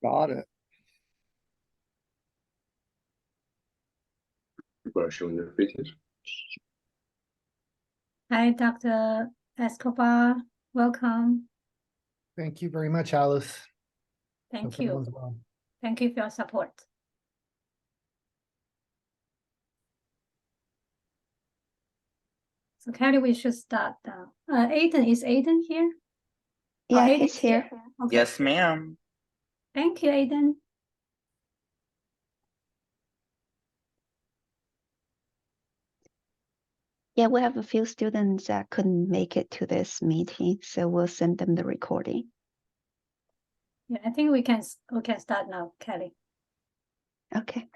Got it. People are showing their faces. Hi, Dr. Escobar. Welcome. Thank you very much, Alice. Thank Hope you. everyone's well. Thank you for your support. So Kelly, we should start now. Aiden, is Aiden here? Yeah, Aiden's he's here. Okay. Yes, ma'am. Thank you, Aiden. Yeah, we have a few students that couldn't make it to this meeting, so we'll send them the recording. Yeah, I think we can start now, Kelly. Okay.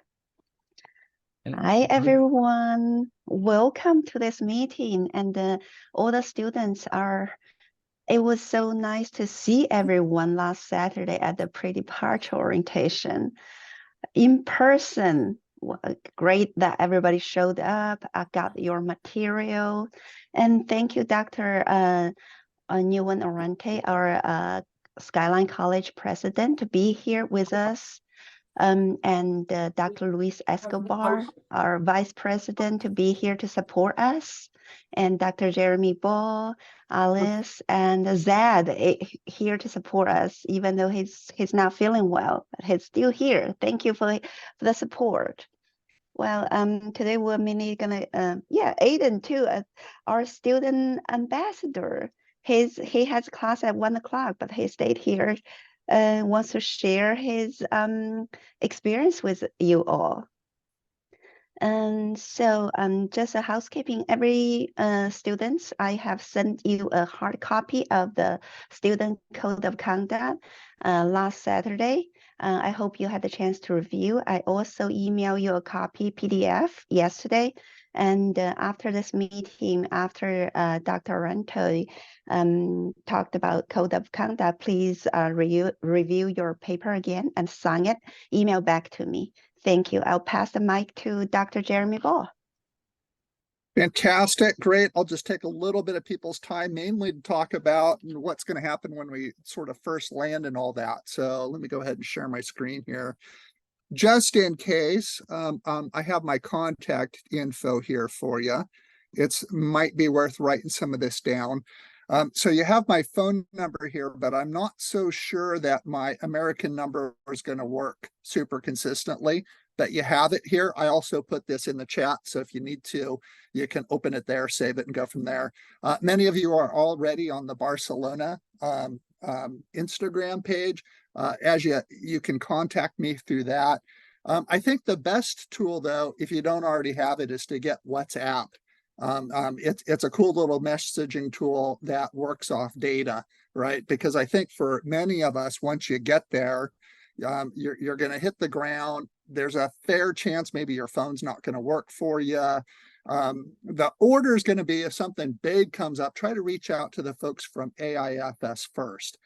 And Hi, everyone. Welcome to this meeting. And all the students are, it was so nice to see everyone last Saturday at the pre-departure orientation in person. Great that everybody showed up. I got your material. And thank you, Dr. Nguyen Orante, our Skyline College president, to be here with us. And Dr. Luis Escobar, our vice president, to be here to support us. And Dr. Jeremy Ball, Alice, and Zad here to support us, even though he's not feeling well, but he's still here. Thank you for the support. Well, today we're mainly gonna, Aiden too, our student ambassador. He has class at 1 o'clock, but he stayed here, wants to share his experience with you all. And so just a housekeeping, every students, I have sent you a hard copy of the student code of conduct last Saturday. I hope you had the chance to review. I also emailed you a copy PDF yesterday. And after this meeting, after Dr. Ranto talked about code of conduct, please review your paper again and sign it, email back to me. Thank you. I'll pass the mic to Dr. Jeremy Ball. Fantastic. Great. I'll just take a little bit of people's time, mainly to talk about what's going to happen when we sort of first land and all that. So let me go ahead and share my screen here. Just in case, I have my contact info here for you. It's might be worth writing some of this down. So you have my phone number here, but I'm not so sure that my American number is going to work super consistently, but you have it here. I also put this in the chat, so if you need to, you can open it there, save it, and go from there. Many of you are already on the Barcelona Instagram page. As you can contact me through that. I think the best tool, though, if you don't already have it, is to get WhatsApp. It's a cool little messaging tool that works off data, right? Because I think for many of us, once you get there, you're going to hit the ground. There's a fair chance maybe your phone's not going to work for you. The order is going to be if something big comes up, try to reach out to the folks from AIFS first.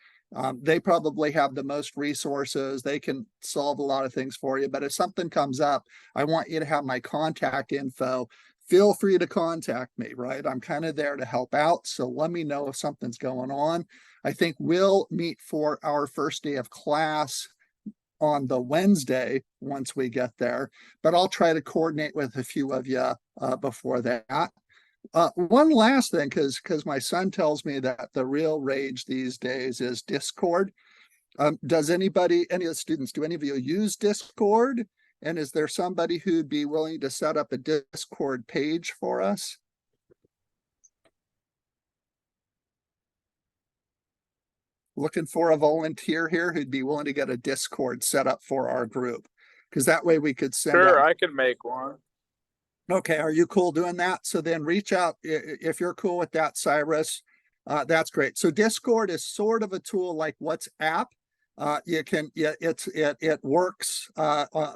They probably have the most resources. They can solve a lot of things for you. But if something comes up, I want you to have my contact info. Feel free to contact me, right? I'm kind of there to help out. So let me know if something's going on. I think we'll meet for our first day of class on the Wednesday once we get there, but I'll try to coordinate with a few of you before that. One last thing, because my son tells me that the real rage these days is Discord. Does anybody, any of the students, do any of you use Discord? And is there somebody who'd be willing to set up a Discord page for us? Looking for a volunteer here who'd be willing to get a Discord set up for our group, because that way we could send Sure, out. I could make one. Okay, are you cool doing that? So then reach out if you're cool with that, Cyrus. That's great. So Discord is sort of a tool like WhatsApp. It works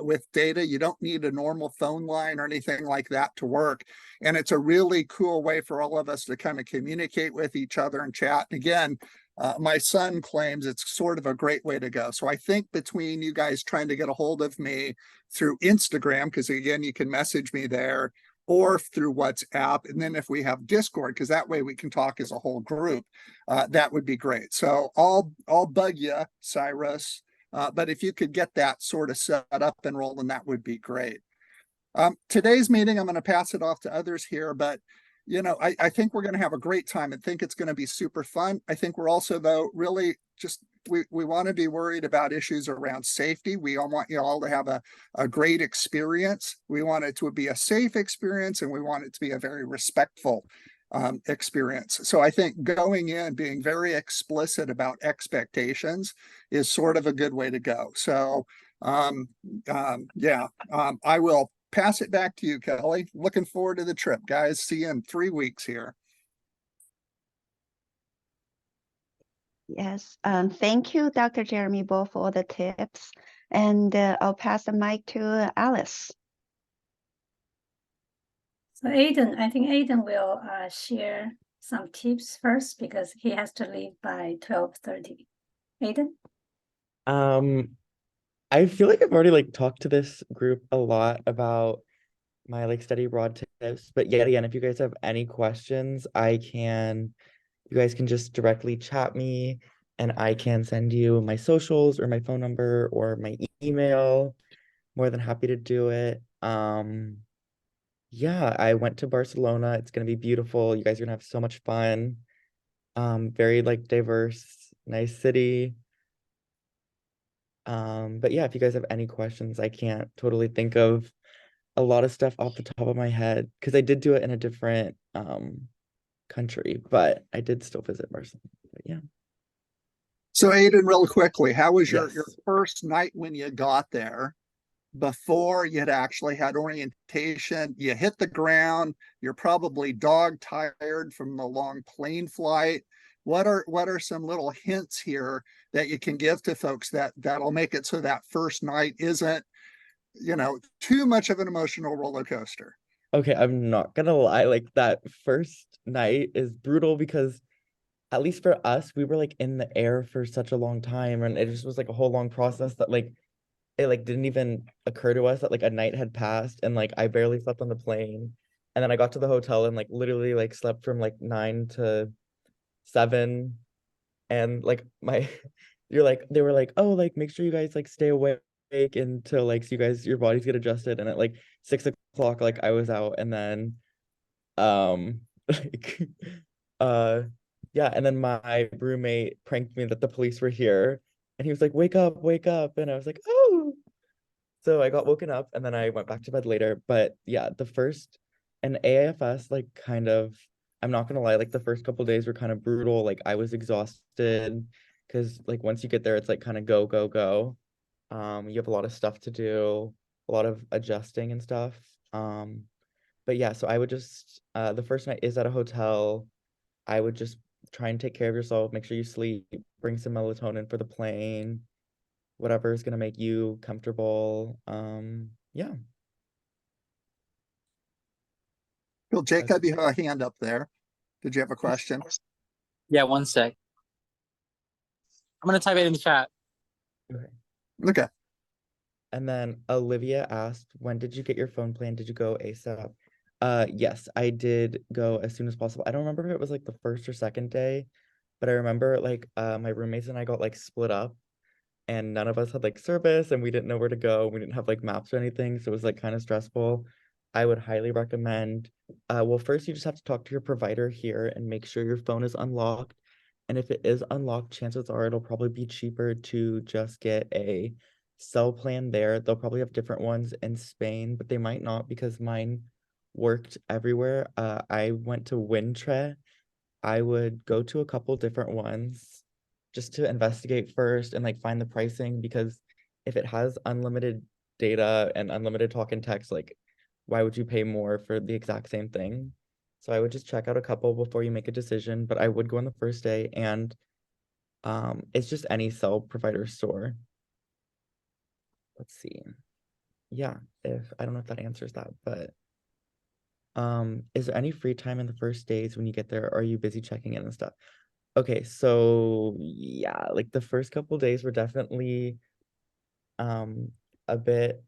with data. You don't need a normal phone line or anything like that to work. And it's a really cool way for all of us to kind of communicate with each other and chat. And again, my son claims it's sort of a great way to go. So I think between you guys trying to get a hold of me through Instagram, because again, you can message me there, or through WhatsApp. And then if we have Discord, because that way we can talk as a whole group, that would be great. So I'll bug you, Cyrus. But if you could get that sort of set up and rolling, that would be great. Today's meeting, I'm going to pass it off to others here, but I think we're going to have a great time and think it's going to be super fun. I think we're also, though, really just we want to be worried about issues around safety. We all want you all to have a great experience. We want it to be a safe experience, and we want it to be a very respectful experience. So I think going in, being very explicit about expectations is sort of a good way to go. So I will pass it back to you, Kelly. Looking forward to the trip, guys. See you in 3 weeks here. Yes, thank you, Dr. Jeremy Bo, for all the tips. And I'll pass the mic to Alice. So Aiden, I think Aiden will share some tips first because he has to leave by 12:30. Aiden? I feel like I've already like talked to this group a lot about my like study abroad tips, but yet again, if you guys have any questions, you guys can just directly chat me and I can send you my socials or my phone number or my email. More than happy to do it. Yeah, I went to Barcelona. It's gonna be beautiful. You guys are gonna have so much fun. Very like diverse, nice city. But yeah, if you guys have any questions, I can't totally think of a lot of stuff off the top of my head because I did do it in a different country, but I did still visit Barcelona. But yeah. So Aiden, real quickly, how was your Yes. first night when you got there? Before you had actually had orientation, you hit the ground, you're probably dog tired from the long plane flight. What are some little hints here that you can give to folks that'll make it so that first night isn't, too much of an emotional roller coaster? Okay, I'm not gonna lie, like that first night is brutal because at least for us, we were like in the air for such a long time and it just was like a whole long process that like it like didn't even occur to us that like a night had passed and like I barely slept on the plane. And then I got to the hotel and like literally like slept from like 9 to 7 and like my they were like, oh, like make sure you guys like stay awake until like so you guys your bodies get adjusted and at like 6 o'clock like I was out and then like uh yeah and then my roommate pranked me that the police were here and he was like wake up and I was like oh so I got woken up and then I went back to bed later. But yeah, the first and AIFS, like kind of, I'm not gonna lie, like the first couple days were kind of brutal. Like I was exhausted because like once you get there, it's like kind of go, go, go. You have a lot of stuff to do, a lot of adjusting and stuff. But yeah, so I would just the first night is at a hotel. I would just try and take care of yourself, make sure you sleep, bring some melatonin for the plane whatever is gonna make you comfortable. Yeah. Well, Jacob, you have a hand up there. Did you have a question? Yeah, one sec. I'm gonna type it in the chat. Okay. Okay. And then Olivia asked, when did you get your phone plan? Did you go ASAP? Yes, I did go as soon as possible. I don't remember if it was like the first or second day, but I remember like my roommates and I got like split up and none of us had like service and we didn't know where to go. We didn't have like maps or anything, so it was like kind of stressful. I would highly recommend well, first you just have to talk to your provider here and make sure your phone is unlocked. And if it is unlocked, chances are it'll probably be cheaper to just get a cell plan there. They'll probably have different ones in Spain, but they might not because mine worked everywhere. I went to Wintre. I would go to a couple different ones just to investigate first and like find the pricing because if it has unlimited data and unlimited talk and text, like why would you pay more for the exact same thing? So I would just check out a couple before you make a decision, but I would go on the first day and it's just any cell provider store. Let's see. Yeah, if I don't know if that answers that, but is there any free time in the first days when you get there? Or are you busy checking in and stuff? Okay, so yeah, like the first couple days were definitely a bit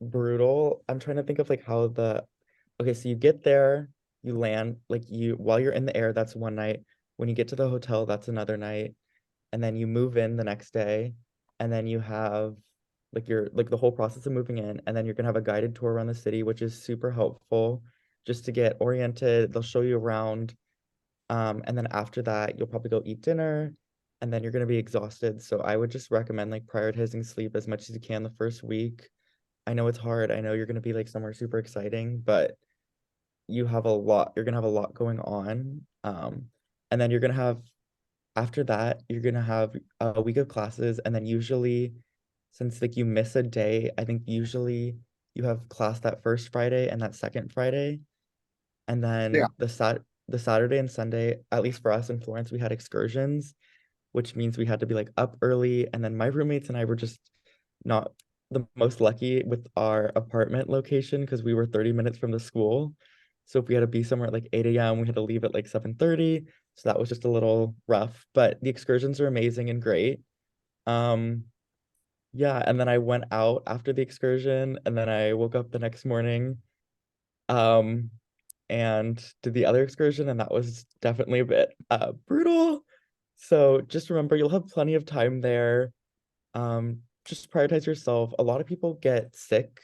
brutal. I'm trying to think of like how the Okay, so you get there, you land, like while you're in the air, that's one night. When you get to the hotel, that's another night. And then you move in the next day, and then you have like the whole process of moving in, and then you're gonna have a guided tour around the city, which is super helpful just to get oriented. They'll show you around. And then after that, you'll probably go eat dinner, and then you're gonna be exhausted. So I would just recommend like prioritizing sleep as much as you can the first week. I know it's hard. I know you're gonna be like somewhere super exciting, but you're gonna have a lot going on. And then you're gonna have after that, you're gonna have a week of classes, and then usually, since like you miss a day, I think usually you have class that first Friday and that second Friday, and Yeah. then the Saturday and Sunday, at least for us in Florence, we had excursions, which means we had to be like up early, and then my roommates and I were just not the most lucky with our apartment location because we were 30 minutes from the school. So if we had to be somewhere at like 8 a.m., we had to leave at like 7:30. So that was just a little rough, but the excursions are amazing and great. Um, yeah, and then I went out after the excursion, and then I woke up the next morning, um, and did the other excursion, and that was definitely a bit brutal. So just remember, you'll have plenty of time there. Just prioritize yourself. A lot of people get sick.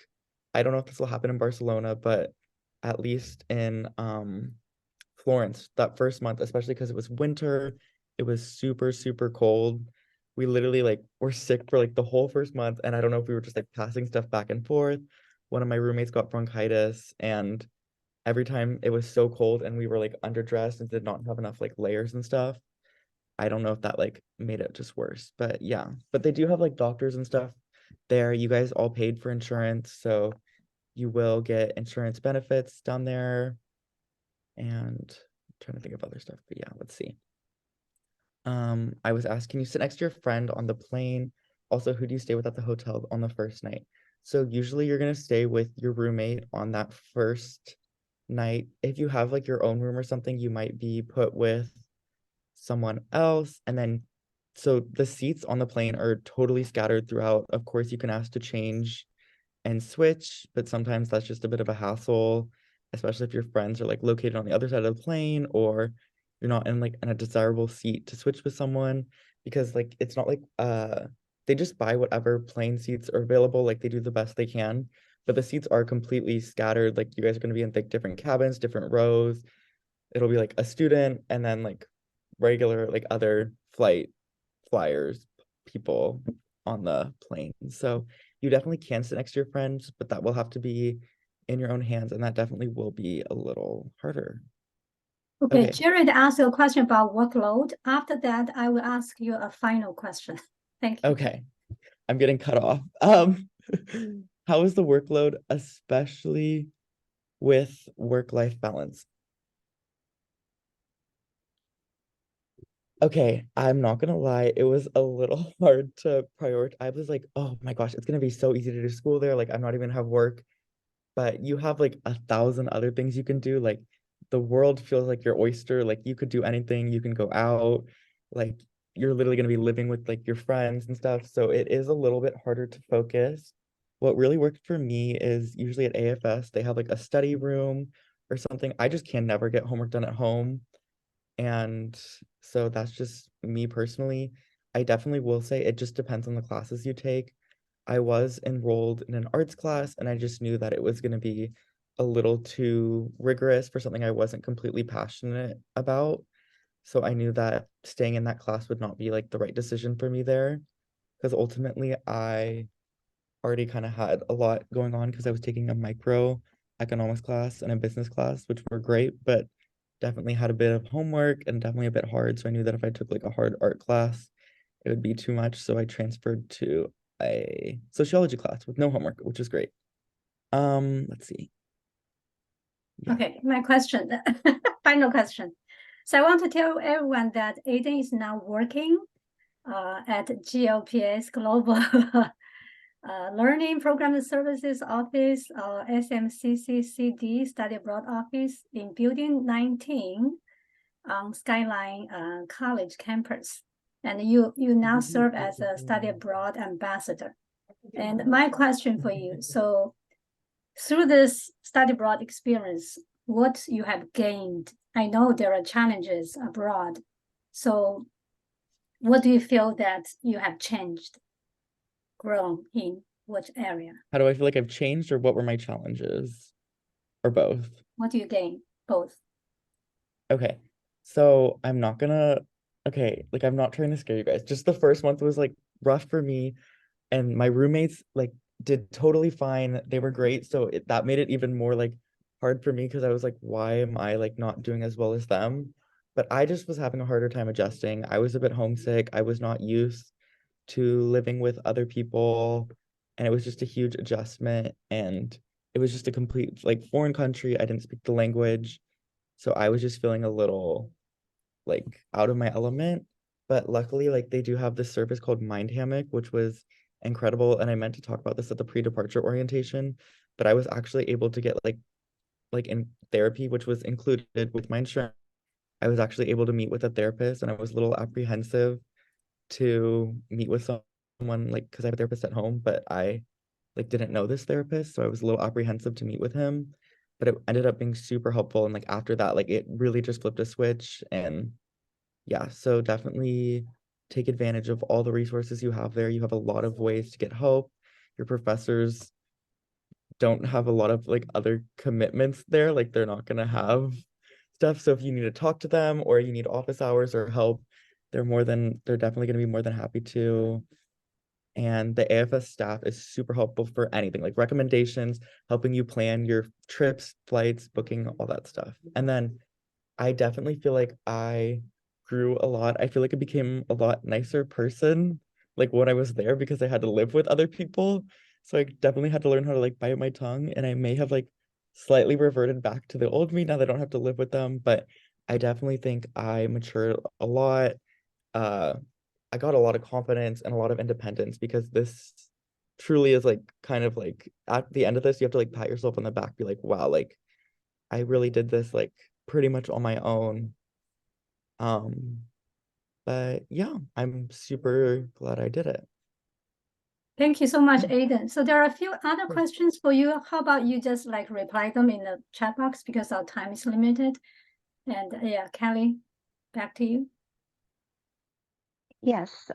I don't know if this will happen in Barcelona, but at least in Florence, that first month, especially because it was winter, it was super, super cold. We literally like were sick for like the whole first month, and I don't know if we were just like passing stuff back and forth. One of my roommates got bronchitis, and every time it was so cold and we were like underdressed and did not have enough like layers and stuff. I don't know if that like made it just worse, but yeah. But they do have like doctors and stuff there. You guys all paid for insurance, so you will get insurance benefits down there. And I'm trying to think of other stuff, but yeah, let's see. I was asked, can you sit next to your friend on the plane? Also, who do you stay with at the hotel on the first night? So usually you're gonna stay with your roommate on that first night. If you have like your own room or something, you might be put with someone else. And then, so the seats on the plane are totally scattered throughout. Of course, you can ask to change and switch, but sometimes that's just a bit of a hassle, especially if your friends are like located on the other side of the plane or you're not in like in a desirable seat to switch with someone because like it's not like they just buy whatever plane seats are available, like they do the best they can, but the seats are completely scattered. Like you guys are going to be in like different cabins, different rows. It'll be like a student and then like regular like other flyers people on the plane. So you definitely can sit next to your friends, but that will have to be in your own hands, and that definitely will be a little harder. Okay, Okay. Jared asked a question about workload. After that, I will ask you a final question. Thank you. Okay. I'm getting cut off. How is the workload, especially with work-life balance? Okay, I'm not gonna lie, it was a little hard to prioritize. I was like, oh my gosh, it's gonna be so easy to do school there. Like, I'm not even gonna have work, but you have like 1,000 other things you can do. Like, the world feels like your oyster. Like, you could do anything. You can go out. Like, you're literally gonna be living with like your friends and stuff. So it is a little bit harder to focus. What really worked for me is usually at AFS, they have like a study room or something. I just can never get homework done at home. And so that's just me personally. I definitely will say it just depends on the classes you take. I was enrolled in an arts class and I just knew that it was going to be a little too rigorous for something I wasn't completely passionate about. So I knew that staying in that class would not be like the right decision for me there because ultimately I already kind of had a lot going on because I was taking a micro economics class and a business class, which were great, but definitely had a bit of homework and definitely a bit hard. So I knew that if I took like a hard art class, it would be too much. So I transferred to a sociology class with no homework, which is great. Let's see. Yeah. Okay, my question, final question. So I want to tell everyone that Aiden is now working at GLPS Global Learning Program Services Office, SMCCCD Study Abroad Office in Building 19 on Skyline College campus. And you now serve as a study abroad ambassador. And my question for you, so through this study abroad experience, what you have gained? I know there are challenges abroad. So what do you feel that you have changed, grown in what area? How do I feel like I've changed, or what were my challenges? Or both? What do you gain? Both. Okay. So I'm not gonna, okay, like I'm not trying to scare you guys. Just the first month was like rough for me, and my roommates like did totally fine. They were great. So that made it even more like hard for me because I was like, why am I like not doing as well as them? But I just was having a harder time adjusting. I was a bit homesick. I was not used to living with other people, and it was just a huge adjustment, and it was just a complete like foreign country. I didn't speak the language, so I was just feeling a little like out of my element. But luckily, like they do have this service called Mind Hammock, which was incredible, and I meant to talk about this at the pre-departure orientation, but I was actually able to get like in therapy, which was included with my insurance. I was actually able to meet with a therapist, and I was a little apprehensive to meet with someone, like because I have a therapist at home, but I like didn't know this therapist, so I was a little apprehensive to meet with him. But it ended up being super helpful, and like after that, like it really just flipped a switch. And yeah, so definitely take advantage of all the resources you have there. You have a lot of ways to get help. Your professors don't have a lot of like other commitments there, like they're not gonna have stuff. So if you need to talk to them or you need office hours or help, they're definitely gonna be more than happy to. And the AFS staff is super helpful for anything like recommendations, helping you plan your trips, flights, booking, all that stuff. And then I definitely feel like I grew a lot. I feel like I became a lot nicer person like when I was there because I had to live with other people. So I definitely had to learn how to like bite my tongue, and I may have like slightly reverted back to the old me now that I don't have to live with them, but I definitely think I matured a lot. Uh I got a lot of confidence and a lot of independence because this truly is like kind of like at the end of this, you have to like pat yourself on the back, be like, wow, like I really did this like pretty much on my own. Um, but yeah, I'm super glad I did it. Thank you so much, Aiden. So there are a few other questions for you. How about you just like reply them in the chat box because our time is limited. And yeah, Kelly, back to you. Yes.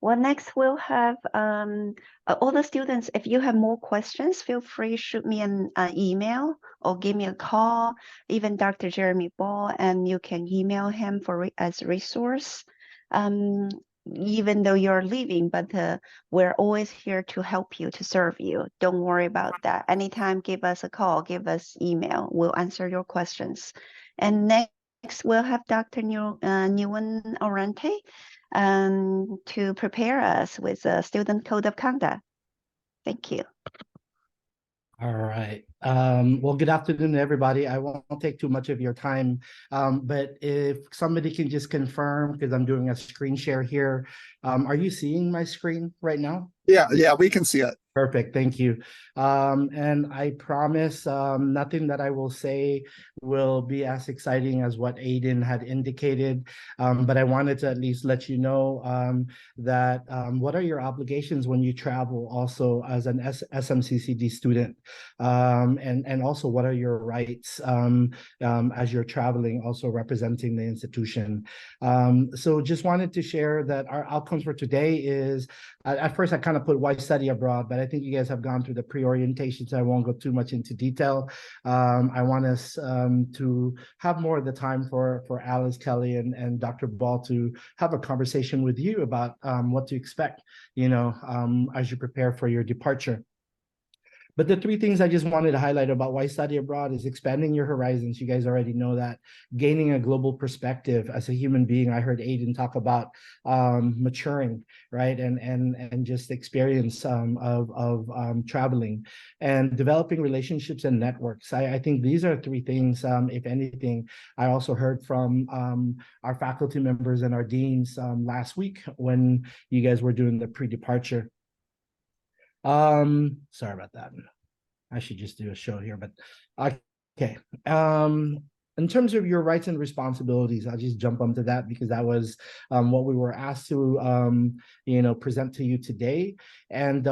Well, next we'll have all the students. If you have more questions, feel free to shoot me an email or give me a call. Even Dr. Jeremy Ball, and you can email him for as resource. Even though you're leaving, but we're always here to help you, to serve you. Don't worry about that. Anytime, give us a call, give us email. We'll answer your questions. And next, we'll have Dr. Nguyen Orente to prepare us with a student code of conduct. Thank you. All right. Well, good afternoon, everybody. I won't take too much of your time, but if somebody can just confirm, because I'm doing a screen share here, are you seeing my screen right now? Yeah, we can see it. Perfect, thank you. And I promise nothing that I will say will be as exciting as what Aiden had indicated, but I wanted to at least let you know that what are your obligations when you travel also as an SMCCD student, and also what are your rights as you're traveling, also representing the institution. So just wanted to share that our outcomes for today is, at first I kind of put why study abroad, but I think you guys have gone through the pre-orientation, so I won't go too much into detail. I want us to have more of the time for Alice, Kelly, and Dr. Ball to have a conversation with you about what to expect, as you prepare for your departure. But the three things I just wanted to highlight about why study abroad is expanding your horizons. You guys already know that. Gaining a global perspective as a human being. I heard Aiden talk about maturing, right? And just experience of traveling and developing relationships and networks. I think these are three things, if anything. I also heard from our faculty members and our deans last week when you guys were doing the pre-departure. Sorry about that. I should just do a show here, but okay. In terms of your rights and responsibilities, I'll just jump onto that because that was what we were asked to, present to you today. And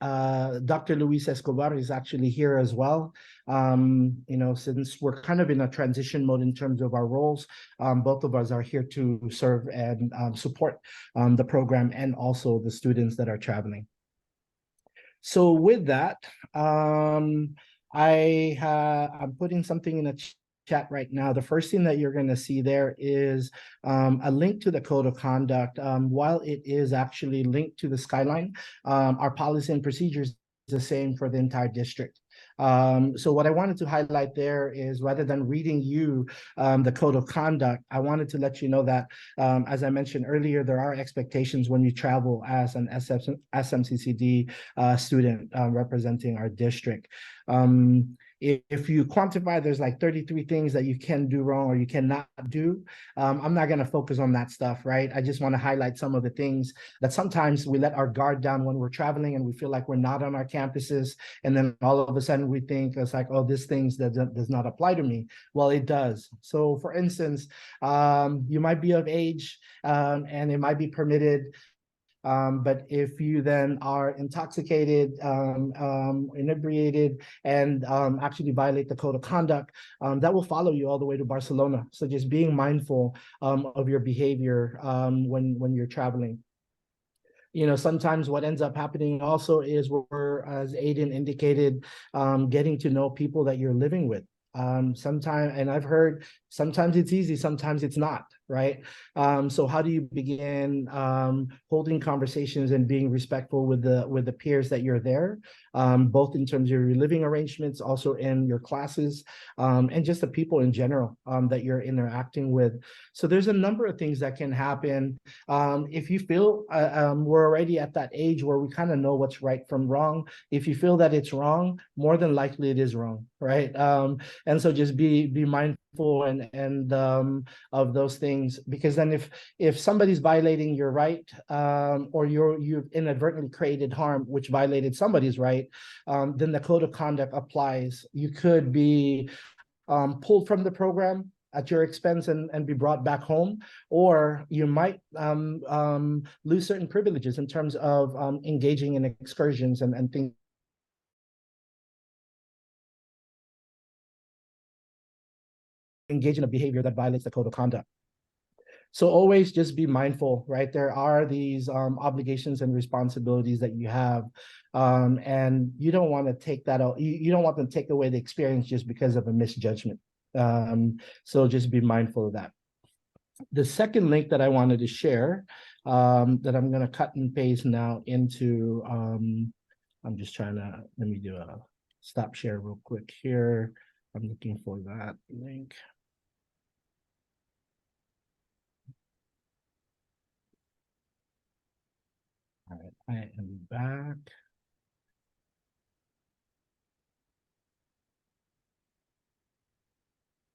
Dr. Luis Escobar is actually here as well. Since we're kind of in a transition mode in terms of our roles, both of us are here to serve and support the program and also the students that are traveling. So with that, I'm putting something in a chat right now. The first thing that you're going to see there is a link to the code of conduct. While it is actually linked to the Skyline, our policy and procedures is the same for the entire district. So what I wanted to highlight there is, rather than reading you the code of conduct, I wanted to let you know that, as I mentioned earlier, there are expectations when you travel as an SMCCD student representing our district. If you quantify, there's like 33 things that you can do wrong or you cannot do. I'm not going to focus on that stuff, right? I just want to highlight some of the things that sometimes we let our guard down when we're traveling and we feel like we're not on our campuses. And then all of a sudden we think it's like, oh, this thing does not apply to me. Well, it does. So for instance, you might be of age and it might be permitted. But if you then are intoxicated, inebriated, and actually violate the code of conduct, that will follow you all the way to Barcelona. So just being mindful of your behavior when you're traveling. Sometimes what ends up happening also is we're, as Aiden indicated, getting to know people that you're living with. Sometimes, and I've heard, sometimes it's easy, sometimes it's not, right? So how do you begin holding conversations and being respectful with the peers that you're there, both in terms of your living arrangements, also in your classes, and just the people in general that you're interacting with. So there's a number of things that can happen. If you feel we're already at that age where we kind of know what's right from wrong, if you feel that it's wrong, more than likely it is wrong, right? And so just be mindful and of those things, because then if somebody's violating your right, or you've inadvertently created harm which violated somebody's right, then the code of conduct applies. You could be pulled from the program at your expense and be brought back home, or you might lose certain privileges in terms of engaging in excursions and things. Engage in a behavior that violates the code of conduct. So always just be mindful, right? There are these obligations and responsibilities that you have, and you don't want to take that out. You don't want them to take away the experience just because of a misjudgment. So just be mindful of that. The second link that I wanted to share, that I'm going to cut and paste now into, I'm just trying to, let me do a stop share real quick here. I'm looking for that link. All right, I am back.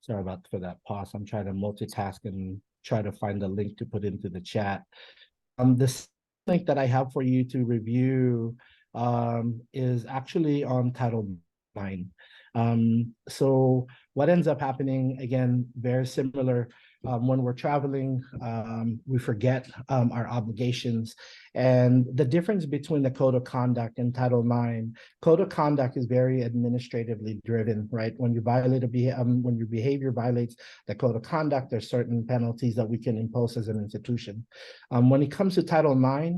Sorry about for that pause. I'm trying to multitask and try to find a link to put into the chat. This link that I have for you to review is actually on Title IX. So what ends up happening, again, very similar. When we're traveling, we forget our obligations. And the difference between the Code of Conduct and Title IX, Code of Conduct is very administratively driven, right? When you violate when your behavior violates the Code of Conduct, there's certain penalties that we can impose as an institution. When it comes to Title IX,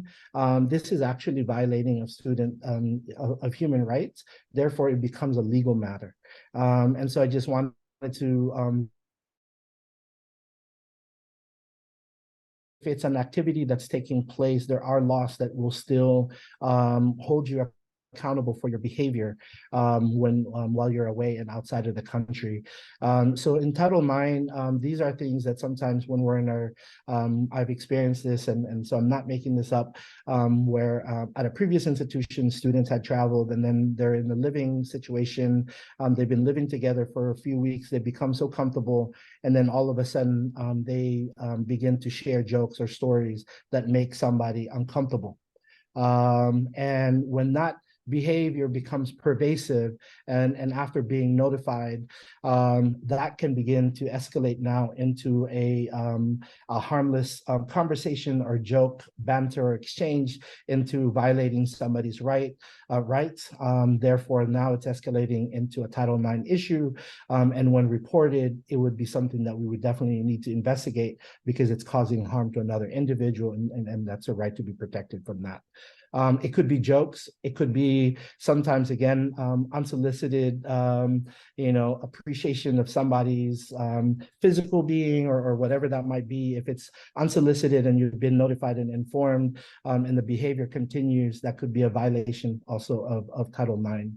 this is actually violating a student of human rights. Therefore, it becomes a legal matter. And so I just wanted to if it's an activity that's taking place, there are laws that will still hold you accountable for your behavior while you're away and outside of the country. So in Title IX, these are things that sometimes when we're in our, I've experienced this, and so I'm not making this up, where at a previous institution, students had traveled and then they're in the living situation. They've been living together for a few weeks. They become so comfortable, and then all of a sudden they begin to share jokes or stories that make somebody uncomfortable. And when that behavior becomes pervasive, and after being notified, that can begin to escalate now into a harmless conversation or joke, banter, or exchange into violating somebody's rights. Therefore, now it's escalating into a Title IX issue. And when reported, it would be something that we would definitely need to investigate because it's causing harm to another individual, and that's a right to be protected from that. It could be jokes. It could be sometimes, again, unsolicited, appreciation of somebody's physical being or whatever that might be. If it's unsolicited and you've been notified and informed, and the behavior continues, that could be a violation also of Title IX.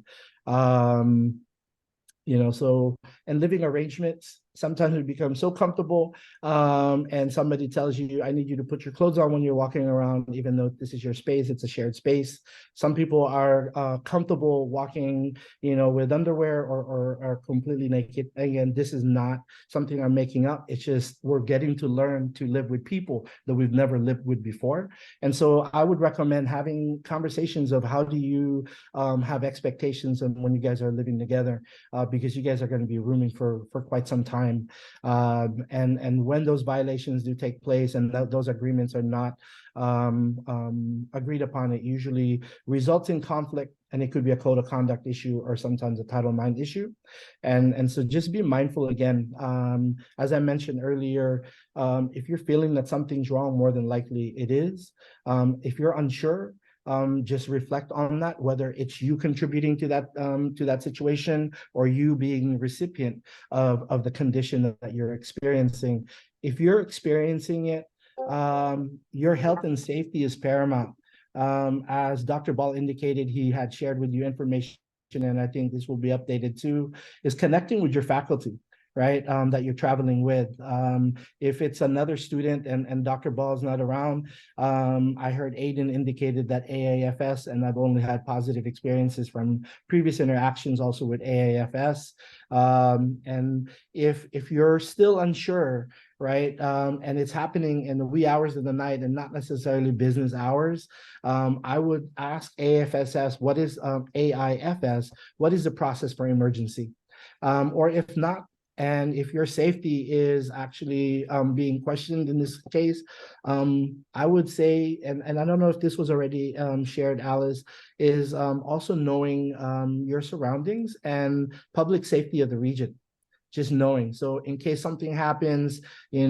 And living arrangements, sometimes we become so comfortable, and somebody tells you, I need you to put your clothes on when you're walking around, even though this is your space, it's a shared space. Some people are comfortable walking, with underwear or completely naked. Again, this is not something I'm making up. It's just we're getting to learn to live with people that we've never lived with before. And so I would recommend having conversations of how do you have expectations of when you guys are living together, because you guys are going to be rooming for quite some time. And when those violations do take place and those agreements are not agreed upon, it usually results in conflict, and it could be a code of conduct issue or sometimes a Title IX issue. And so just be mindful again, as I mentioned earlier, if you're feeling that something's wrong, more than likely it is. If you're unsure, just reflect on that, whether it's you contributing to that situation or you being recipient of the condition that you're experiencing. If you're experiencing it, your health and safety is paramount. As Dr. Ball indicated, he had shared with you information, and I think this will be updated too, is connecting with your faculty, right, that you're traveling with. If it's another student and Dr. Ball is not around, I heard Aiden indicated that AAFS, and I've only had positive experiences from previous interactions also with AAFS. And if you're still unsure, right, and it's happening in the wee hours of the night and not necessarily business hours, I would ask AFSS, what is AIFS, what is the process for emergency? Or if not, and if your safety is actually being questioned in this case, I would say, and I don't know if this was already shared, Alice, is also knowing your surroundings and public safety of the region. Just knowing. So in case something happens, you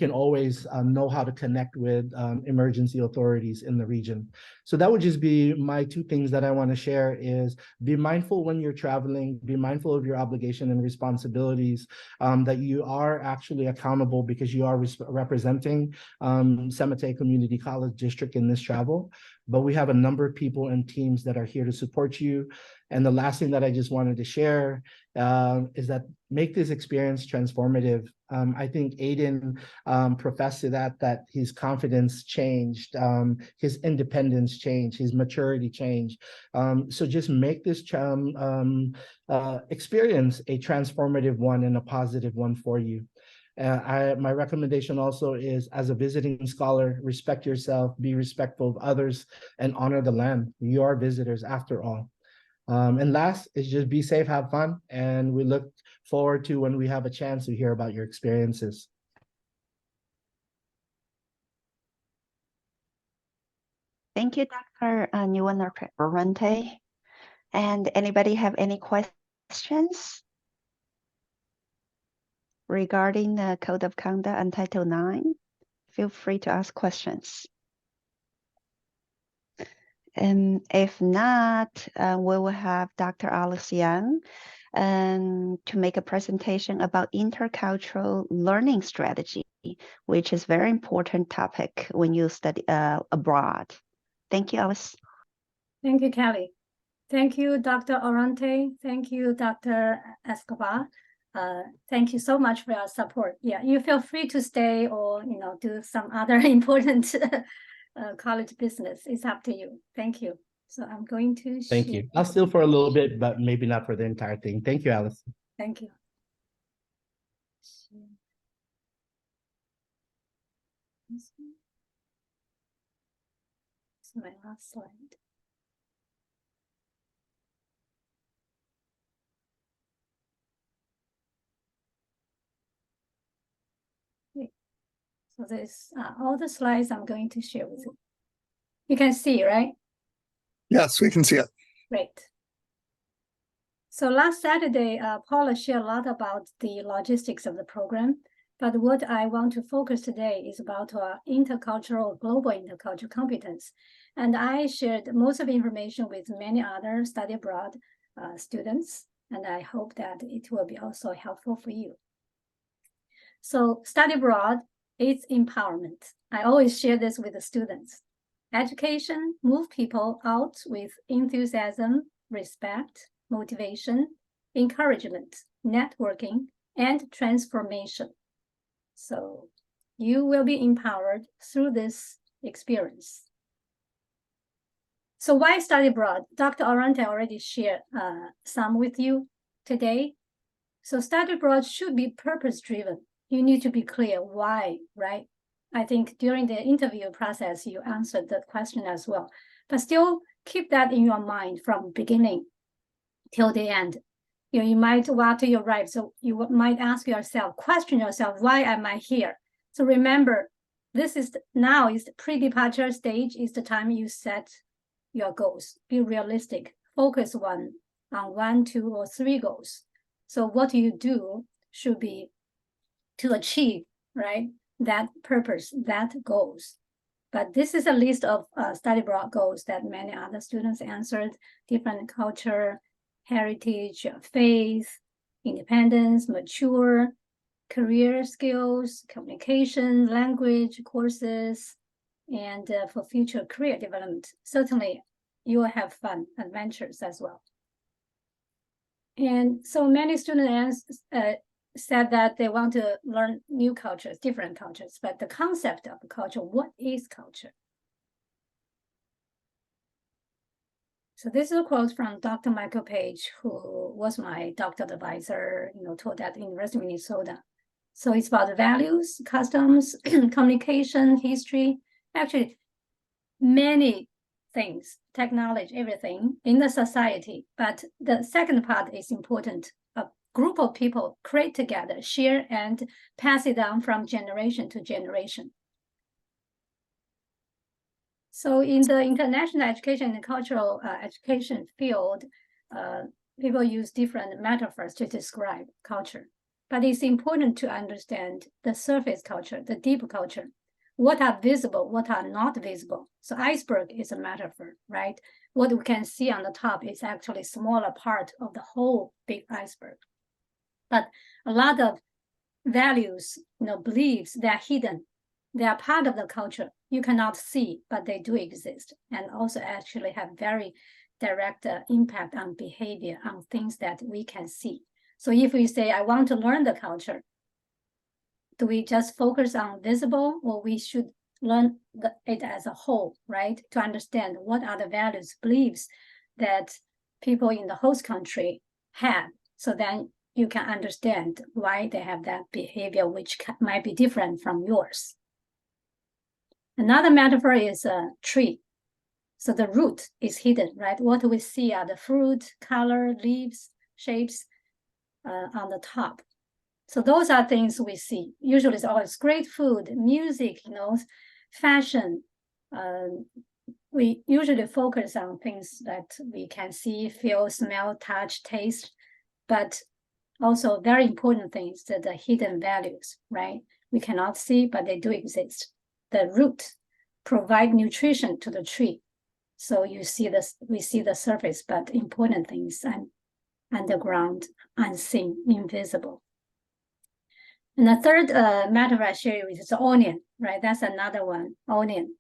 can always know how to connect with emergency authorities in the region. So that would just be my two things that I want to share is be mindful when you're traveling, be mindful of your obligation and responsibilities, that you are actually accountable because you are representing San Mateo Community College District in this travel. But we have a number of people and teams that are here to support you. And the last thing that I just wanted to share is that make this experience transformative. I think Aiden professed to that his confidence changed, his independence changed, his maturity changed. So just make this experience a transformative one and a positive one for you. My recommendation also is, as a visiting scholar, respect yourself, be respectful of others, and honor the land. You are visitors after all. And last is just be safe, have fun, and we look forward to when we have a chance to hear about your experiences. Thank you, Dr. Nuwan. And anybody have any questions regarding the Code of Conduct and Title IX? Feel free to ask questions. And if not, we will have Dr. Alex Yang to make a presentation about intercultural learning strategy, which is a very important topic when you study abroad. Thank you, Alice. Thank you, Kelly. Thank you, Dr. Orante. Thank you, Dr. Escobar. Thank you so much for your support. Yeah, you feel free to stay or do some other important college business. It's up to you. Thank you. So I'm going to Thank you. I'll still for a little bit, but maybe not for the entire thing. Thank you, Alice. Thank you. So my last slide. Okay. So this all the slides I'm going to share with you. You can see, right? Yes, we can see it. Great. So last Saturday, Paula shared a lot about the logistics of the program, but what I want to focus today is about intercultural, global intercultural competence. And I shared most of the information with many other study abroad students, and I hope that it will be also helpful for you. So study abroad is empowerment. I always share this with the students. Education moves people out with enthusiasm, respect, motivation, encouragement, networking, and transformation. So you will be empowered through this experience. So why study abroad? Dr. Arante already shared some with you today. So study abroad should be purpose-driven. You need to be clear why, right? I think during the interview process, you answered that question as well. But still keep that in your mind from beginning till the end. You might, after you arrive, so you might ask yourself, question yourself, why am I here? So remember, this is now is the pre-departure stage, is the time you set your goals. Be realistic, focus on 1, 2, or 3 goals. So what you do should be to achieve, right, that purpose, that goals. But this is a list of study abroad goals that many other students answered: different culture, heritage, faith, independence, mature, career skills, communication, language courses, and for future career development. Certainly, you will have fun adventures as well. And so many students said that they want to learn new cultures, different cultures, but the concept of culture, what is culture? So this is a quote from Dr. Michael Page, who was my doctoral advisor, taught at the University of Minnesota. So it's about the values, customs, communication, history, actually many things, technology, everything in the society. But the second part is important. A group of people create together, share, and pass it down from generation to generation. So in the international education and cultural education field, people use different metaphors to describe culture. But it's important to understand the surface culture, the deep culture, what are visible, what are not visible. So iceberg is a metaphor, right? What we can see on the top is actually a smaller part of the whole big iceberg. But a lot of values, beliefs, they're hidden. They are part of the culture. You cannot see, but they do exist, and also actually have very direct impact on behavior, on things that we can see. So if we say, I want to learn the culture, do we just focus on visible, or we should learn it as a whole, right? To understand what are the values, beliefs that people in the host country have. So then you can understand why they have that behavior, which might be different from yours. Another metaphor is a tree. So the root is hidden, right? What we see are the fruit, color, leaves, shapes on the top. So those are things we see. Usually it's always great food, music, fashion. We usually focus on things that we can see, feel, smell, touch, taste, but also very important things, that the hidden values, right? We cannot see, but they do exist. The root provide nutrition to the tree. So you see this, we see the surface, but important things and underground, unseen, invisible. And the third metaphor I share with is the onion, right? That's another one, onion,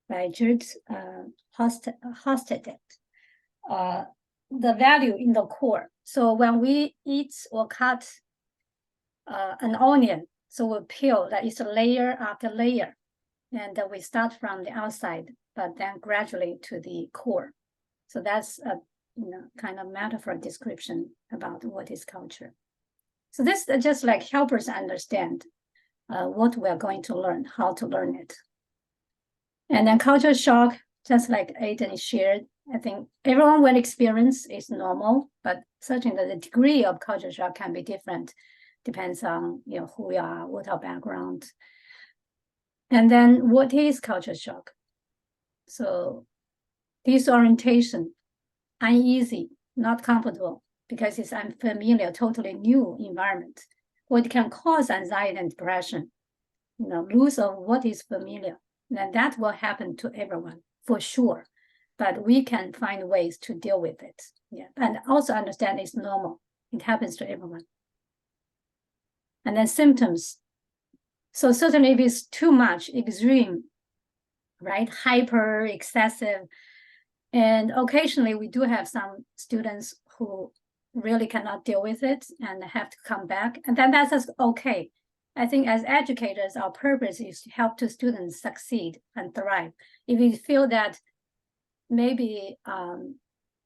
by George Hofstadter. The value in the core. So when we eat or cut an onion, so we peel, that is layer after layer. And we start from the outside, but then gradually to the core. So that's a kind of metaphor description about what is culture. So this just like help us understand what we're going to learn, how to learn it. And then culture shock, just like Aiden shared, I think everyone will experience is normal, but certainly the degree of culture shock can be different, depends on who we are, what our background. And then what is culture shock? So disorientation, uneasy, not comfortable because it's unfamiliar, totally new environment. What can cause anxiety and depression? Lose of what is familiar. Then that will happen to everyone for sure. But we can find ways to deal with it. Yeah, and also understand it's normal. It happens to everyone. And then symptoms. So certainly if it's too much, extreme, right? Hyper, excessive. And occasionally we do have some students who really cannot deal with it and have to come back. And then that's just okay. I think as educators, our purpose is to help the students succeed and thrive. If you feel that maybe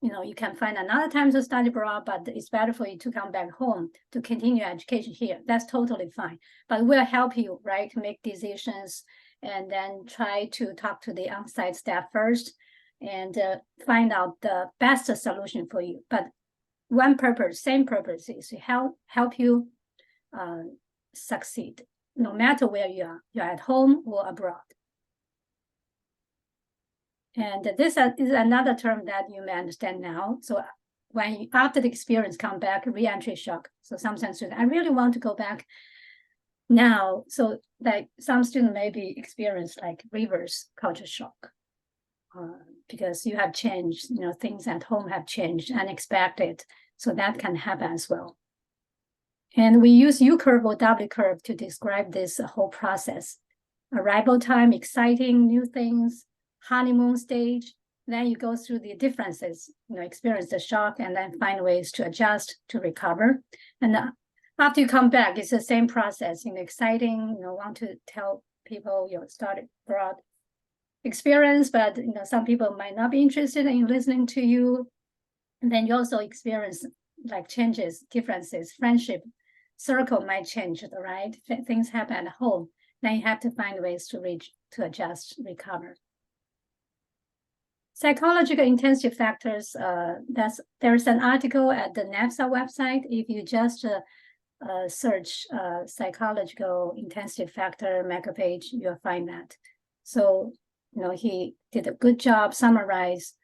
you can find another time to study abroad, but it's better for you to come back home to continue education here, that's totally fine. But we'll help you, right, to make decisions and then try to talk to the on-site staff first and find out the best solution for you. But one purpose, same purpose, is to help you succeed, no matter where you are, you're at home or abroad. And this is another term that you may understand now. So when after the experience come back, re-entry shock. So sometimes I really want to go back now. So like some students maybe experience like reverse culture shock because you have changed, things at home have changed, unexpected. So that can happen as well. And we use U-curve or W-curve to describe this whole process. Arrival time, exciting new things, honeymoon stage. Then you go through the differences, experience the shock and then find ways to adjust, to recover. And after you come back, it's the same process, exciting, want to tell people you started abroad experience, but some people might not be interested in listening to you. And then you also experience like changes, differences, friendship, circle might change, right? Things happen at home. Then you have to find ways to adjust, recover. Psychological intensive factors, there's an article at the NAFSA website. If you just search psychological intensive factor mega page, you'll find that. So, he did a good job, summarize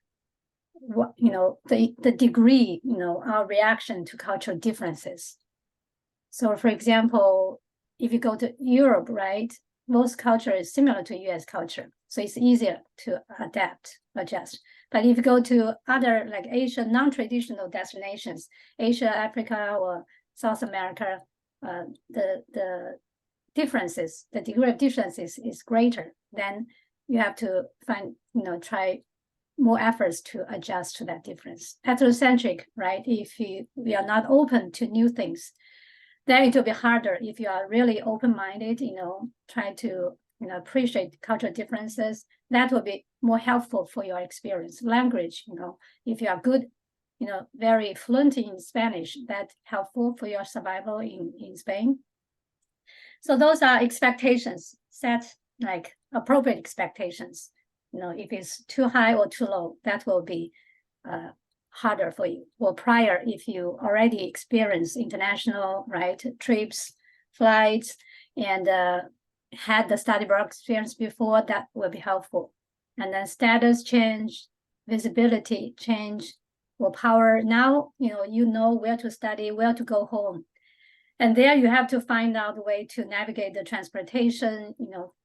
what, the degree, our reaction to cultural differences. So for example, if you go to Europe, right, most culture is similar to US culture. So it's easier to adjust. But if you go to other like Asia, non-traditional destinations, Asia, Africa, or South America, the differences, the degree of differences is greater. Then you have to find, try more efforts to adjust to that difference. Heterocentric, right? If we are not open to new things, then it will be harder. If you are really open-minded, try to appreciate cultural differences, that will be more helpful for your experience. Language, if you are good, very fluent in Spanish, that's helpful for your survival in Spain. So those are expectations, set like appropriate expectations. If it's too high or too low, that will be harder for you. Or prior, if you already experienced international, right, trips, flights, and had the study abroad experience before, that will be helpful. And then status change, visibility change, or power. Now, you know where to study, where to go home. And there you have to find out a way to navigate the transportation,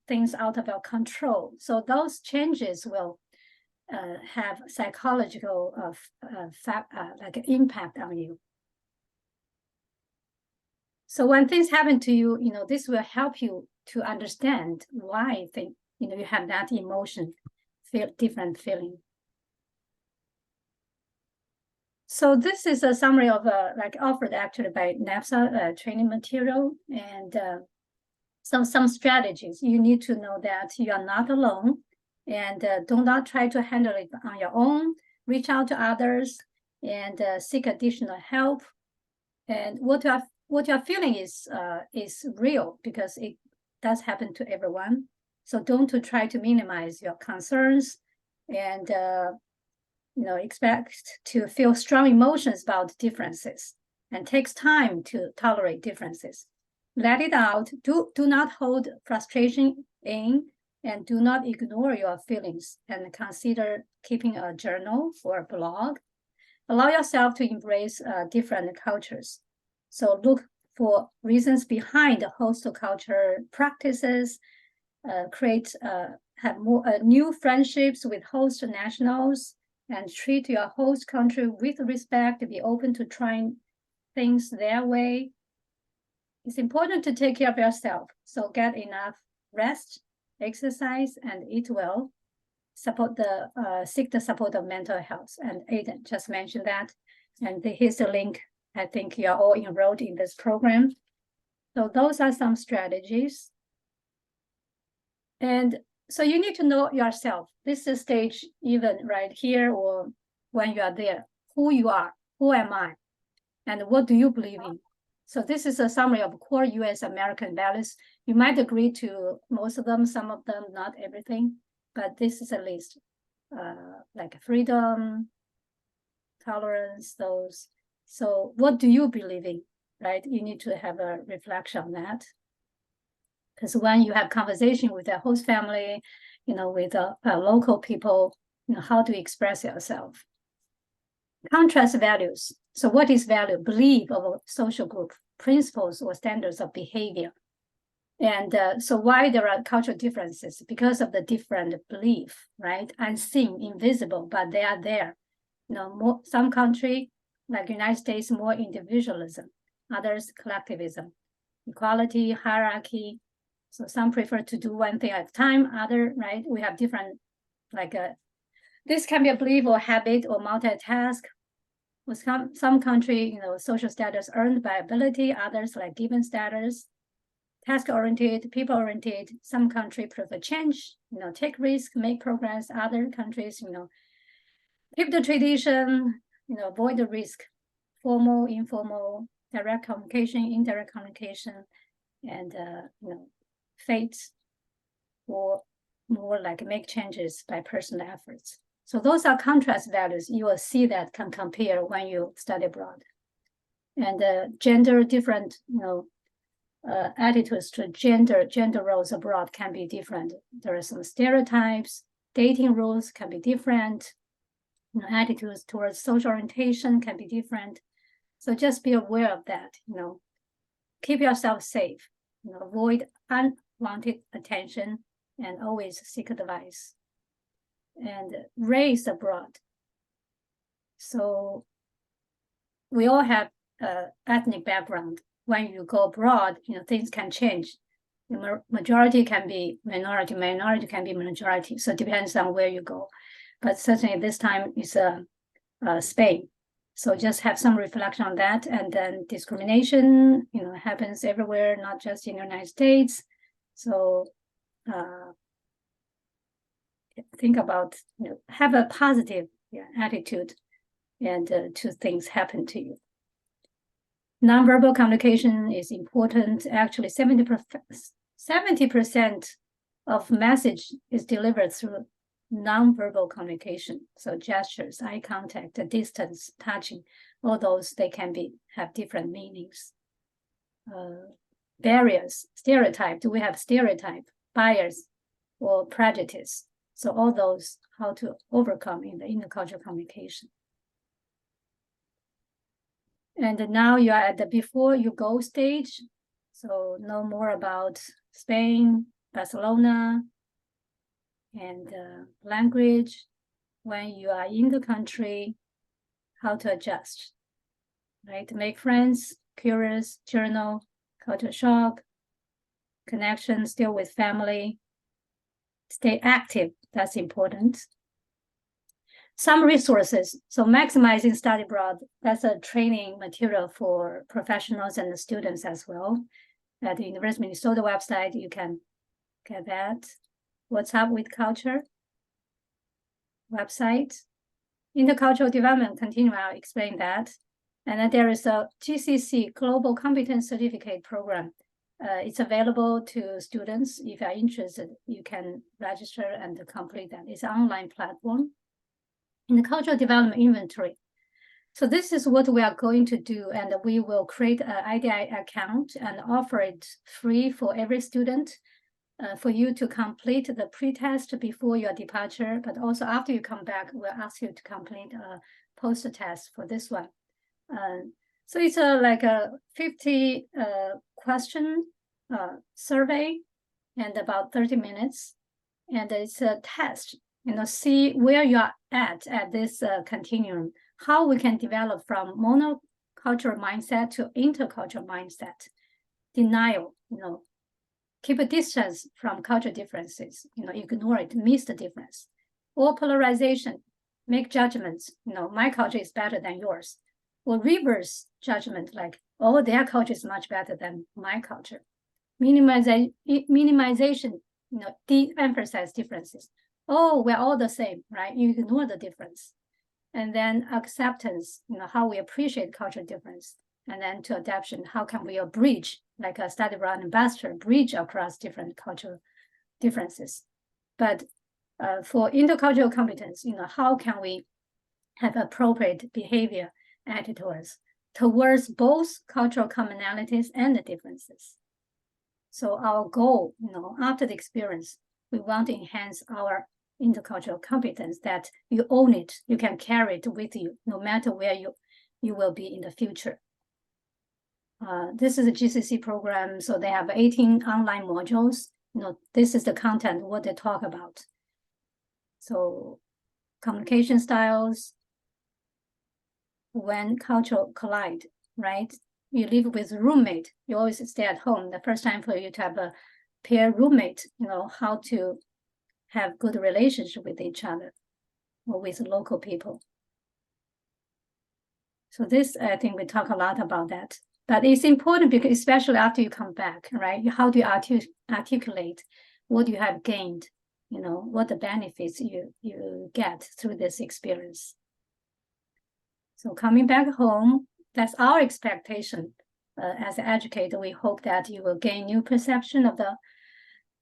things out of your control. So those changes will have psychological like impact on you. So when things happen to you, this will help you to understand why you have that emotion, different feeling. So this is a summary of like offered actually by NAFSA training material and some strategies. You need to know that you are not alone and do not try to handle it on your own. Reach out to others and seek additional help. And what you're feeling is real because it does happen to everyone. So don't try to minimize your concerns and expect to feel strong emotions about differences, and takes time to tolerate differences. Let it out. Do not hold frustration in, and do not ignore your feelings, and consider keeping a journal or a blog. Allow yourself to embrace different cultures. So look for reasons behind the host culture practices, have more new friendships with host nationals, and treat your host country with respect. Be open to trying things their way. It's important to take care of yourself. So get enough rest, exercise, and eat well. Seek the support of mental health. And Aiden just mentioned that. And here's the link. I think you're all enrolled in this program. So those are some strategies. And so you need to know yourself. This is stage even right here or when you are there. Who you are, who am I, and what do you believe in? So this is a summary of core US American values. You might agree to most of them, some of them, not everything, but this is a list, like freedom, tolerance, those. So what do you believe in, right? You need to have a reflection on that. Because when you have conversation with a host family, with local people, how to express yourself. Contrast values. So what is value? Belief of a social group, principles or standards of behavior. And so why there are cultural differences? Because of the different belief, right? Unseen, invisible, but they are there. Some country, like United States, more individualism, others collectivism, equality, hierarchy. So some prefer to do one thing at a time, other, right? We have different, this can be a belief or habit or multitask. With some country, social status earned by ability, others like given status, task-oriented, people-oriented. Some country prefer change, take risk, make progress. Other countries, keep the tradition, avoid the risk, formal, informal, direct communication, indirect communication, and, fates, or more like make changes by personal efforts. So those are contrast values. You will see that can compare when you study abroad. And gender different, attitudes to gender roles abroad can be different. There are some stereotypes. Dating rules can be different. Attitudes towards social orientation can be different. So just be aware of that. Keep yourself safe. Avoid unwanted attention and always seek advice. And race abroad. So we all have ethnic background. When you go abroad, things can change. The majority can be minority, minority can be majority. So it depends on where you go. But certainly this time is Spain. So just have some reflection on that. And then discrimination, happens everywhere, not just in the United States. So think about, have a positive attitude, and two things happen to you. Nonverbal communication is important. Actually, 70% of message is delivered through nonverbal communication. So gestures, eye contact, the distance, touching, all those, they can have different meanings. Barriers, stereotype. Do we have stereotype, bias, or prejudice? So all those, how to overcome in the intercultural communication. And now you are at the before you go stage. So know more about Spain, Barcelona, and language. When you are in the country, how to adjust, right? Make friends, curious, journal, culture shock, connection still with family. Stay active, that's important. Some resources, so maximizing study abroad, that's a training material for professionals and the students as well. At the University of Minnesota website, you can get that. What's Up with Culture website. Intercultural development continuum, I'll explain that. And then there is a GCC Global Competence Certificate Program. It's available to students. If you're interested, you can register and complete that. It's an online platform. In the cultural development inventory. So this is what we are going to do, and we will create an IDI account and offer it free for every student for you to complete the pre-test before your departure, but also after you come back, we'll ask you to complete a post-test for this one. So it's like a 50 question survey and about 30 minutes. And it's a test, see where you are at this continuum, how we can develop from monocultural mindset to intercultural mindset, denial, keep a distance from cultural differences, ignore it, miss the difference, or polarization, make judgments, my culture is better than yours, or reverse judgment like, oh, their culture is much better than my culture. Minimization, de-emphasize differences. Oh, we're all the same, right? You ignore the difference. And then acceptance, how we appreciate cultural difference. And then to adaptation, how can we bridge, like a study abroad ambassador, bridge across different cultural differences. But for intercultural competence, how can we have appropriate behavior attitudes towards both cultural commonalities and the differences. So our goal, after the experience, we want to enhance our intercultural competence, that you own it, you can carry it with you, no matter where you will be in the future. This is a GCC program, so they have 18 online modules. This is the content, what they talk about. So communication styles, when cultural collide, right? You live with a roommate, you always stay at home. The first time for you to have a peer roommate, how to have good relationship with each other or with local people. So this, I think we talk a lot about that. But it's important because especially after you come back, right? How do you articulate what you have gained, what the benefits you get through this experience. So coming back home, that's our expectation. As an educator, we hope that you will gain new perception of the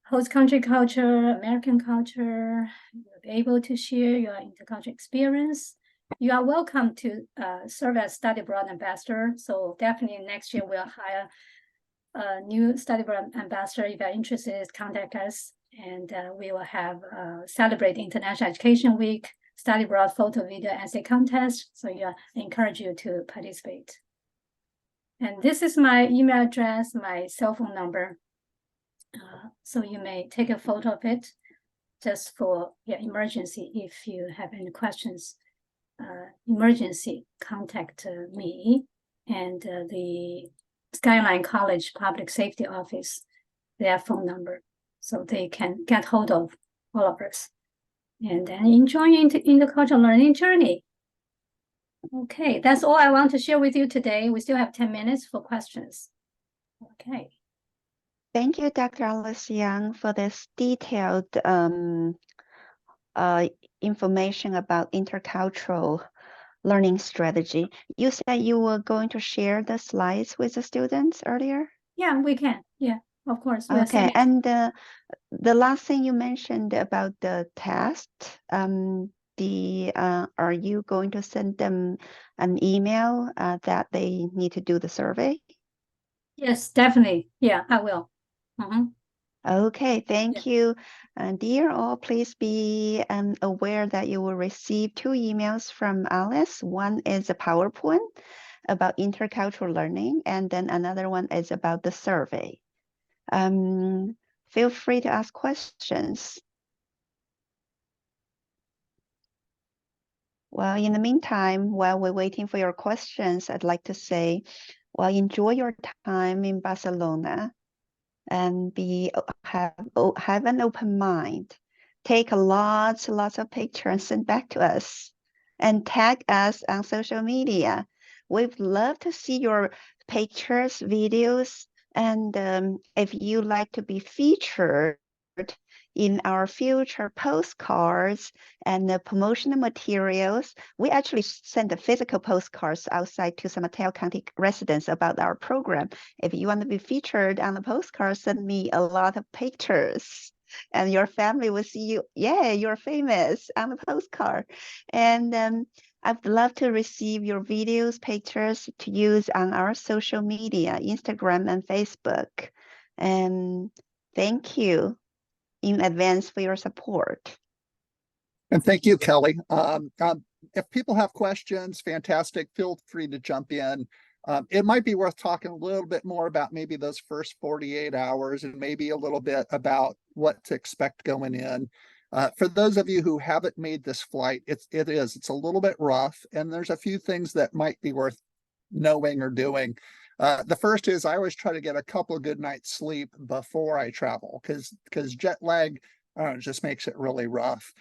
host country culture, American culture. You'll be able to share your intercultural experience. You are welcome to serve as study abroad ambassador. So definitely next year we'll hire a new study abroad ambassador. If you're interested, contact us, and we will have celebrate International Education Week, study abroad photo video essay contest. So I encourage you to participate. And this is my email address, my cell phone number. So you may take a photo of it just for your emergency. If you have any questions, emergency, contact me and the Skyline College Public Safety Office, their phone number, so they can get hold of all of us. And then enjoy intercultural learning journey. Okay, that's all I want to share with you today. We still have 10 minutes for questions. Okay. Thank you, Dr. Alice Yang, for this detailed information about intercultural learning strategy. You said you were going to share the slides with the students earlier? Yeah, we can. Yeah, of course. Okay, and the last thing you mentioned about the test, are you going to send them an email that they need to do the survey? Yes, definitely. Yeah, I will. Okay, thank you. And dear all, please be aware that you will receive 2 emails from Alice. One is a PowerPoint about intercultural learning, and then another one is about the survey. Feel free to ask questions. Well, in the meantime, while we're waiting for your questions, I'd like to say, well, enjoy your time in Barcelona and have an open mind. Take lots of pictures and send back to us and tag us on social media. We'd love to see your pictures, videos, and if you like to be featured in our future postcards and the promotional materials, we actually send the physical postcards outside to San Mateo County residents about our program. If you want to be featured on the postcard, send me a lot of pictures. And your family will see you. Yeah, you're famous on the postcard. And I'd love to receive your videos, pictures to use on our social media, Instagram and Facebook. And thank you in advance for your support. And thank you, Kelly. If people have questions, fantastic, feel free to jump in. It might be worth talking a little bit more about maybe those first 48 hours and maybe a little bit about what to expect going in. For those of you who haven't made this flight, it's a little bit rough, and there's a few things that might be worth knowing or doing. The first is I always try to get a couple of good nights sleep before I travel because jet lag just makes it really rough.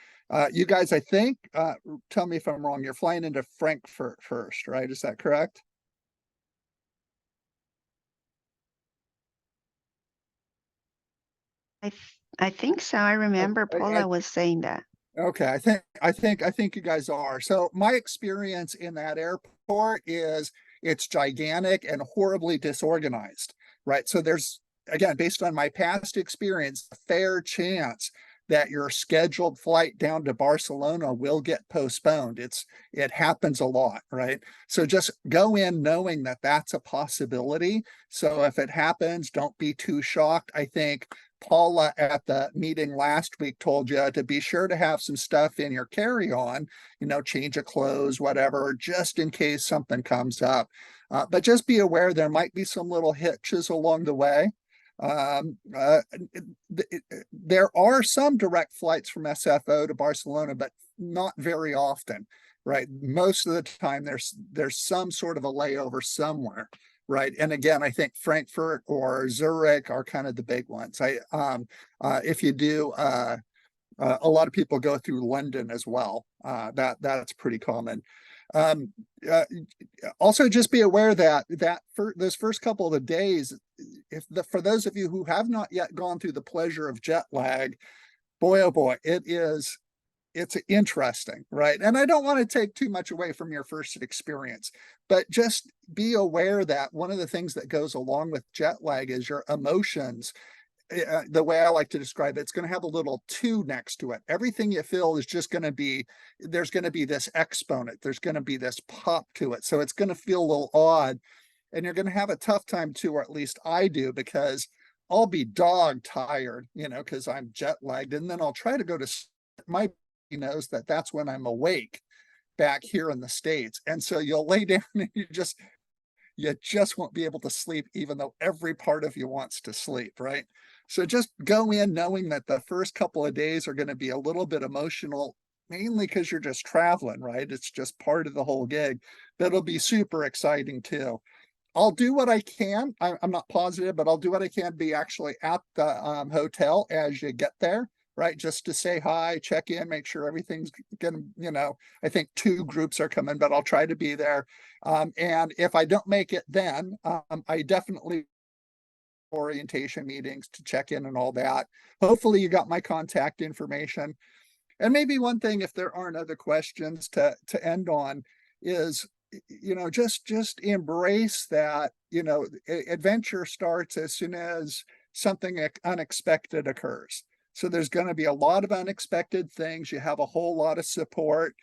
You guys, I think, tell me if I'm wrong, you're flying into Frankfurt first, right? Is that correct? I think so. I remember Paula was saying that. Okay, I think you guys are. So my experience in that airport is it's gigantic and horribly disorganized, right? So there's, again, based on my past experience, a fair chance that your scheduled flight down to Barcelona will get postponed. It happens a lot, right? So just go in knowing that that's a possibility. So if it happens, don't be too shocked. I think Paula at the meeting last week told you to be sure to have some stuff in your carry-on, change of clothes, whatever, just in case something comes up. But just be aware there might be some little hitches along the way. There are some direct flights from SFO to Barcelona, but not very often, right? Most of the time there's some sort of a layover somewhere, right? And again, I think Frankfurt or Zurich are kind of the big ones. If you do, a lot of people go through London as well. That's pretty common. Also, just be aware that for those first couple of days, for those of you who have not yet gone through the pleasure of jet lag, boy, oh boy, it's interesting, right? And I don't want to take too much away from your first experience, but just be aware that one of the things that goes along with jet lag is your emotions. The way I like to describe it, it's going to have a little 2 next to it. Everything you feel is just going to be, there's going to be this exponent. There's going to be this pop to it. So it's going to feel a little odd, and you're going to have a tough time too, or at least I do, because I'll be dog tired, because I'm jet lagged. And then I'll try to go to sleep. My body knows that that's when I'm awake back here in the States. And so you'll lay down and you just won't be able to sleep, even though every part of you wants to sleep, right? So just go in knowing that the first couple of days are going to be a little bit emotional, mainly because you're just traveling, right? It's just part of the whole gig, but it'll be super exciting too. I'll do what I can. I'm not positive, but I'll do what I can to be actually at the hotel as you get there, right? Just to say hi, check in, make sure everything's gonna, I think 2 groups are coming, but I'll try to be there. And if I don't make it then, I definitely orientation meetings to check in and all that. Hopefully you got my contact information. And maybe one thing, if there aren't other questions to end on, is just embrace that adventure starts as soon as something unexpected occurs. So there's going to be a lot of unexpected things. You have a whole lot of support.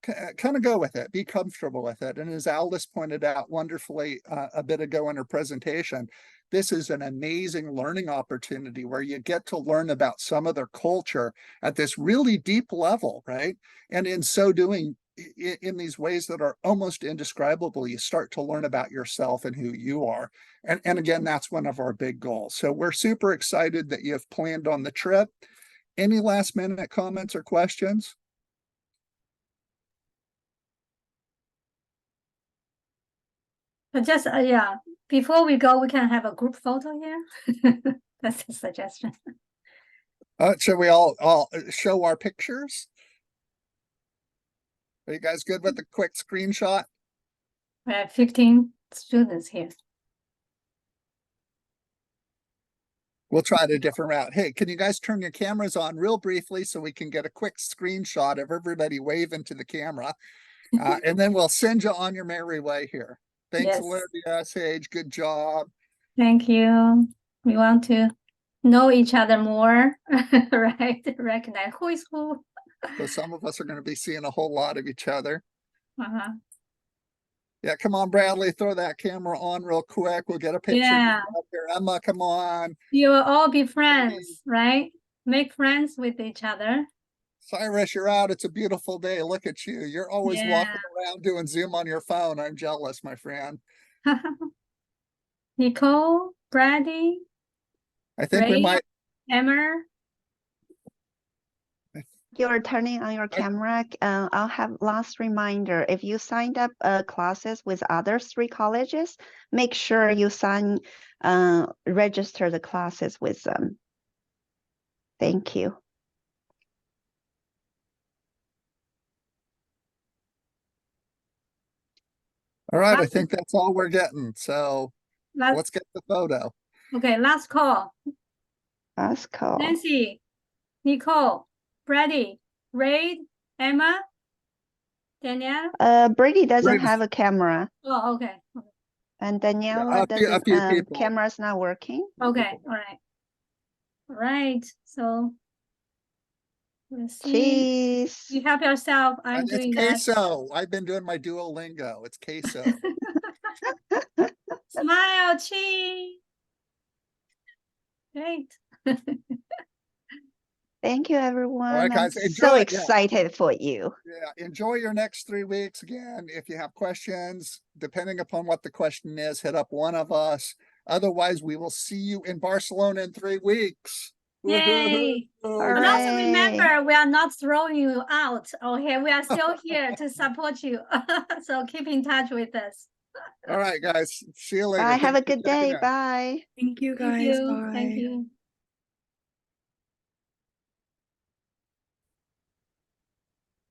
Kind of go with it, be comfortable with it. And as Alice pointed out wonderfully a bit ago in her presentation, this is an amazing learning opportunity where you get to learn about some of their culture at this really deep level, right? And in so doing, in these ways that are almost indescribable, you start to learn about yourself and who you are. And again, that's one of our big goals. So we're super excited that you've planned on the trip. Any last minute comments or questions? Just, yeah, before we go, we can have a group photo here. That's a suggestion. Should we all show our pictures? Are you guys good with the quick screenshot? We have 15 students here. We'll try a different route. Hey, can you guys turn your cameras on real briefly so we can get a quick screenshot of everybody waving to the camera? And then we'll send you on your merry way here. Thanks, Yes. Olivia, Sage. Good job. Thank you. We want to know each other more, right? Recognize who is who. So some of us are going to be seeing a whole lot of each other. Uh-huh. Yeah, come on, Bradley, throw that camera on real quick. We'll get a picture Yeah. up here. Emma, come on. You will all be friends, right? Make friends with each other. Cyrus, you're out. It's a beautiful day. Look at you. You're always walking around doing Zoom on your phone. I'm jealous, my friend. Nicole, Brady, I think we Ray, might. Emma. You're turning on your camera. I'll have last reminder. If you signed up classes with other 3 colleges, make sure you register the classes with them. Thank you. All right, I think that's all we're getting. So let's get the photo. Okay, last call. Last call. Nancy, Nicole, Brady, Ray, Emma, Danielle. Brady doesn't Brady. have a camera, Oh, okay. and Yeah, Daniela a few doesn't. people. Camera's not working. Okay, all right. All right, so let's see. Cheese. You help yourself. I'm And it's doing that. queso. I've been doing my Duolingo. It's queso. Smile, cheese. Great. Thank you, everyone. All right, guys, I'm enjoy so it, yeah. excited for you. Yeah, enjoy your next 3 weeks. Again, if you have questions, depending upon what the question is, hit up one of us. Otherwise, we will see you in Barcelona in 3 weeks. Yay. Woohoo! And also Hooray. remember, we are not throwing you out. Okay, we are still here to support you. So keep in touch with us. All right, guys. See you later. Bye. Have Thanks a for good day. checking in. Bye. Thank you Thank guys. you. Bye. Thank you.